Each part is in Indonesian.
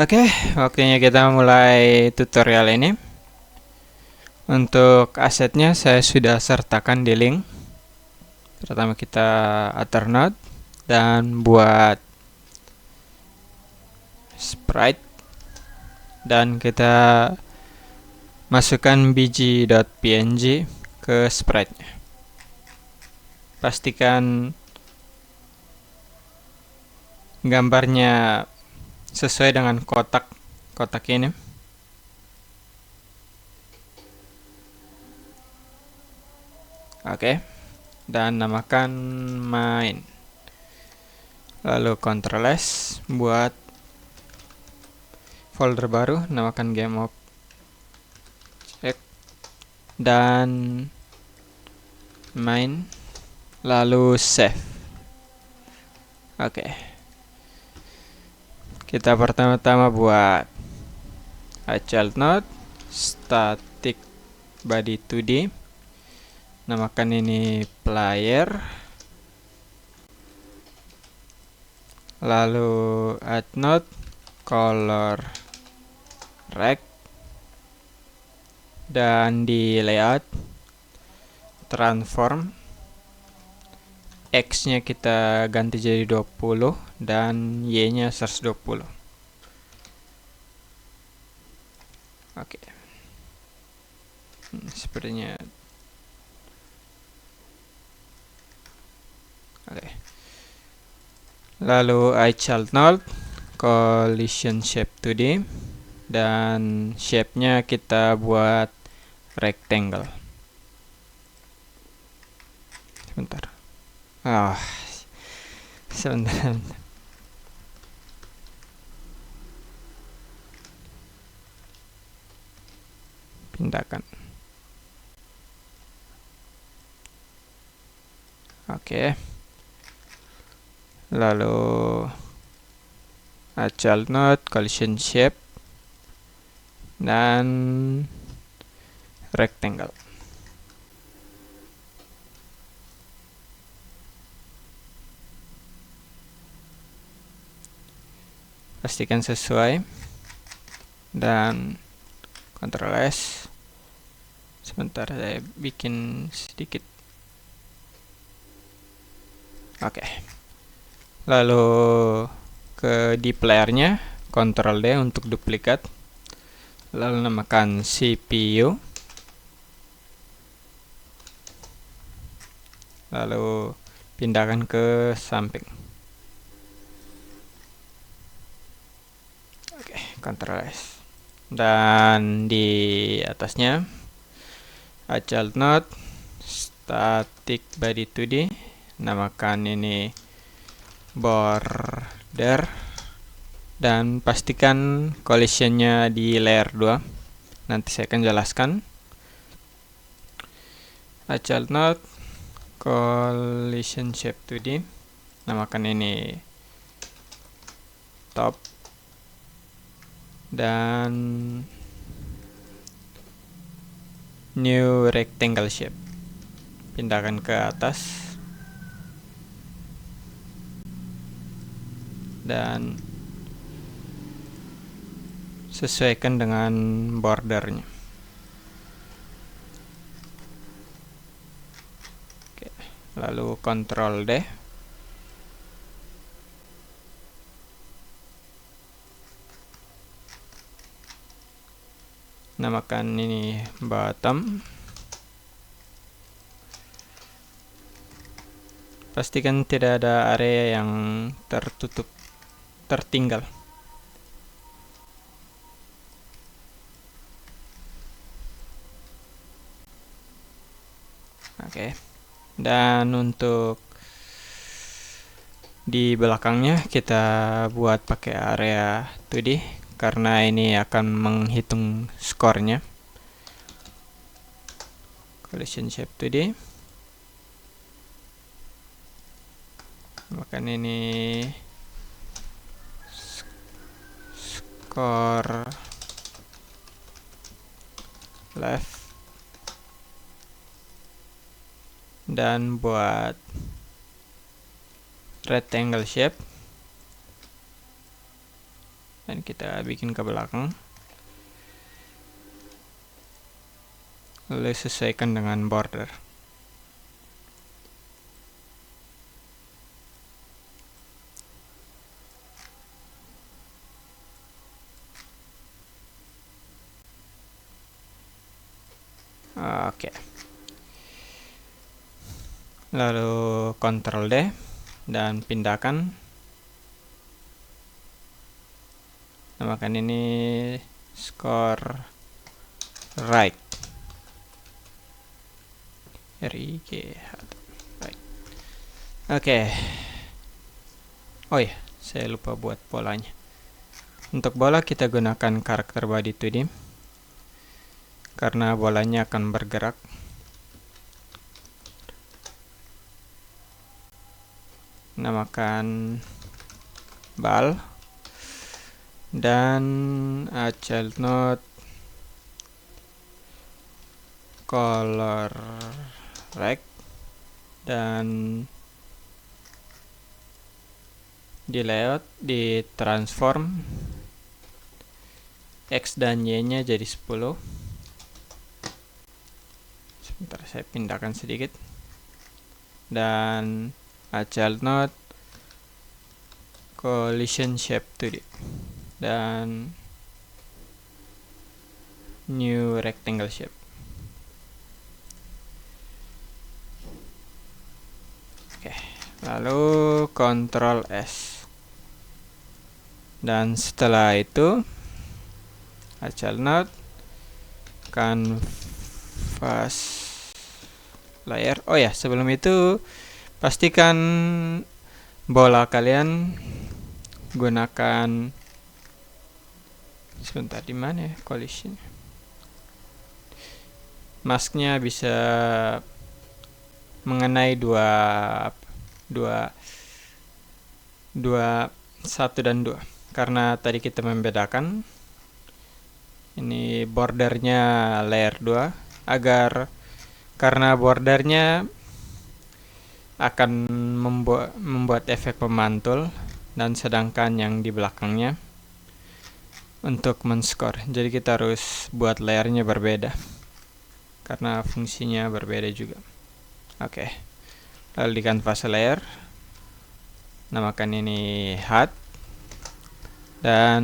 Oke, waktunya kita mulai tutorial ini. Untuk asetnya saya sudah sertakan di link. Pertama kita atur node dan buat sprite dan kita masukkan bg.png ke sprite-nya. Pastikan gambarnya sesuai dengan kotak ini. Oke, dan namakan main. Lalu Ctrl S buat folder baru, namakan game object dan main, lalu save. Oke, kita pertama-tama buat child node static body 2D, namakan ini player, lalu add node color rect, dan di layout transform X nya kita ganti jadi 20 dan Y nya 120. Oke, sepertinya oke. Lalu child node collision shape 2D dan shape nya kita buat rectangle. Sebentar. Sebentar. Pindahkan. Oke. Lalu child node collision shape dan rectangle. Pastikan sesuai dan Ctrl S. Sebentar, saya bikin sedikit. Oke. Lalu di playernya Ctrl D untuk duplikat. Lalu namakan CPU. Lalu pindahkan ke samping. Oke, Ctrl S. Dan di atasnya child node static body 2D, namakan ini border dan pastikan collisionnya di layer 2. Nanti saya akan jelaskan. Child node collision shape 2D, namakan ini top dan new rectangle shape, pindahkan ke atas dan sesuaikan dengan bordernya. Oke, lalu Ctrl D. Namakan ini bottom. Pastikan tidak ada area yang tertinggal. Oke. Dan untuk di belakangnya kita buat pakai area 2D karena ini akan menghitung skornya. Collision shape 2D. Bahkan ini skor left dan buat rectangle shape dan kita bikin ke belakang, lalu sesuaikan dengan border. Oke. Lalu Ctrl D dan pindahkan. Namakan ini score right. RIG right. Oke. Oh ya, saya lupa buat polanya. Untuk bola kita gunakan karakter body 2D karena bolanya akan bergerak. Namakan ball dan child node color rect, dan di layout di transform X dan Y nya jadi 10. Sebentar, saya pindahkan sedikit. Dan child node collision shape 2D dan new rectangle shape. Oke, lalu Ctrl S, dan setelah itu child node canvas layer. Oh ya, sebelum itu pastikan bola kalian gunakan, sebentar, di mana ya collision, masknya bisa mengenai satu dan 2, karena tadi kita membedakan ini bordernya layer 2 karena bordernya akan membuat efek memantul, dan sedangkan yang di belakangnya untuk men-score. Jadi kita harus buat layernya berbeda karena fungsinya berbeda juga. Oke. Lalu di canvas layer namakan ini HUD dan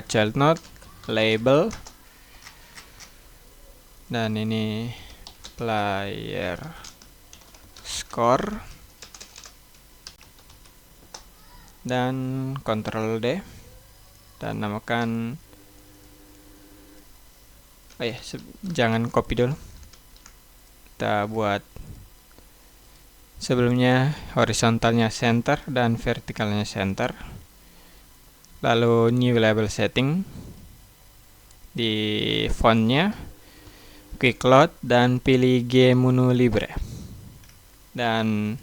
child node label, dan ini player score, dan Ctrl D dan namakan, oh ya, jangan copy dulu, kita buat sebelumnya horizontalnya center dan vertikalnya center. Lalu new label setting, di fontnya quick load dan pilih G Munu Libre, dan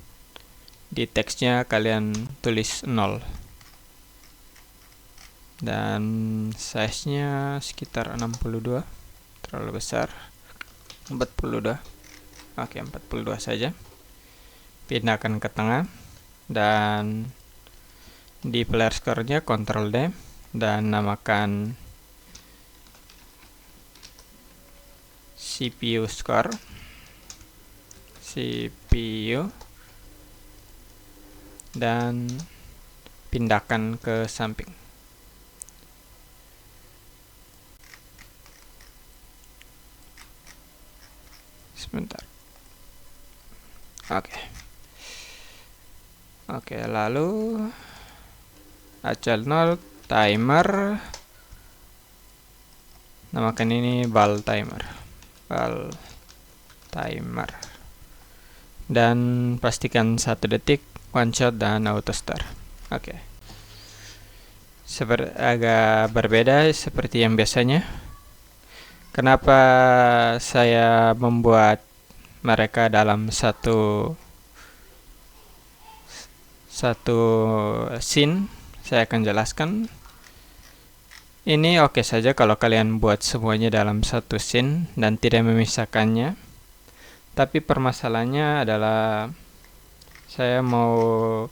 di teksnya kalian tulis 0, dan size nya sekitar 62, terlalu besar, 42. Oke, 42 saja. Pindahkan ke tengah, dan di player score nya Ctrl D dan namakan CPU score, CPU, dan pindahkan ke samping. Sebentar. Oke, lalu child node timer, namakan ini ball timer, dan pastikan 1 detik one shot dan auto start. Oke. Agak berbeda seperti yang biasanya. Kenapa saya membuat mereka dalam satu scene? Saya akan jelaskan. Ini oke saja kalau kalian buat semuanya dalam satu scene dan tidak memisahkannya. Tapi permasalahannya adalah saya mau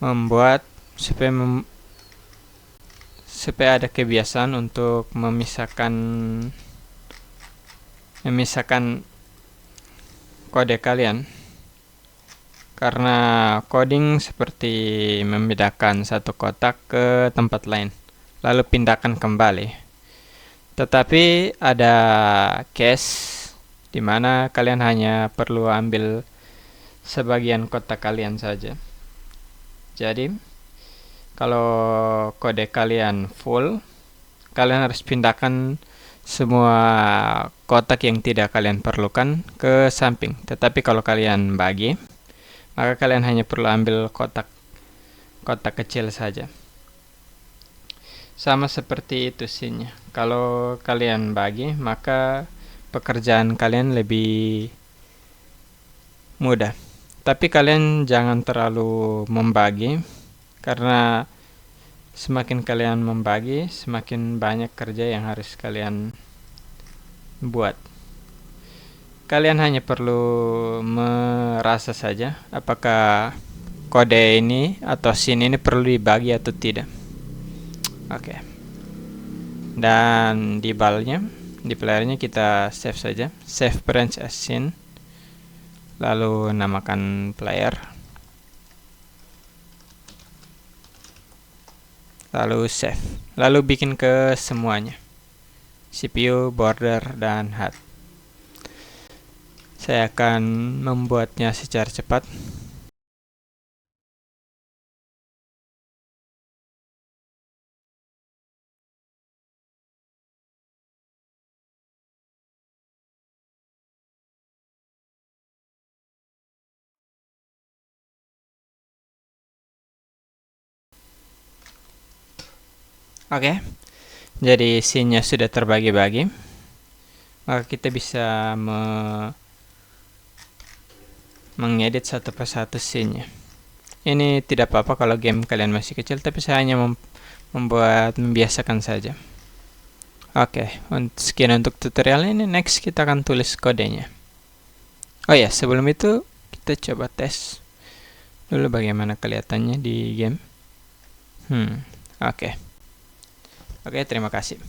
membuat supaya supaya ada kebiasaan untuk memisahkan kode kalian. Karena coding seperti membedakan satu kotak ke tempat lain, lalu pindahkan kembali. Tetapi ada case di mana kalian hanya perlu ambil sebagian kotak kalian saja. Jadi, kalau kode kalian full, kalian harus pindahkan semua kotak yang tidak kalian perlukan ke samping. Tetapi kalau kalian bagi, maka kalian hanya perlu ambil kotak kecil saja. Sama seperti itu scene-nya. Kalau kalian bagi, maka pekerjaan kalian lebih mudah. Tapi kalian jangan terlalu membagi, karena semakin kalian membagi, semakin banyak kerja yang harus kalian buat. Kalian hanya perlu merasa saja apakah kode ini atau scene ini perlu dibagi atau tidak. Oke. Dan di playernya kita save saja, save branch as scene, lalu namakan player, lalu save, lalu bikin ke semuanya, CPU, border, dan HUD. Saya akan membuatnya secara cepat. Oke, jadi scene-nya sudah terbagi-bagi. Maka kita bisa mengedit satu persatu scene-nya. Ini tidak apa-apa kalau game kalian masih kecil, tapi saya hanya membiasakan saja. Oke, sekian untuk tutorial ini. Next kita akan tulis kodenya. Oh ya, sebelum itu kita coba tes dulu bagaimana kelihatannya di game. Oke, terima kasih.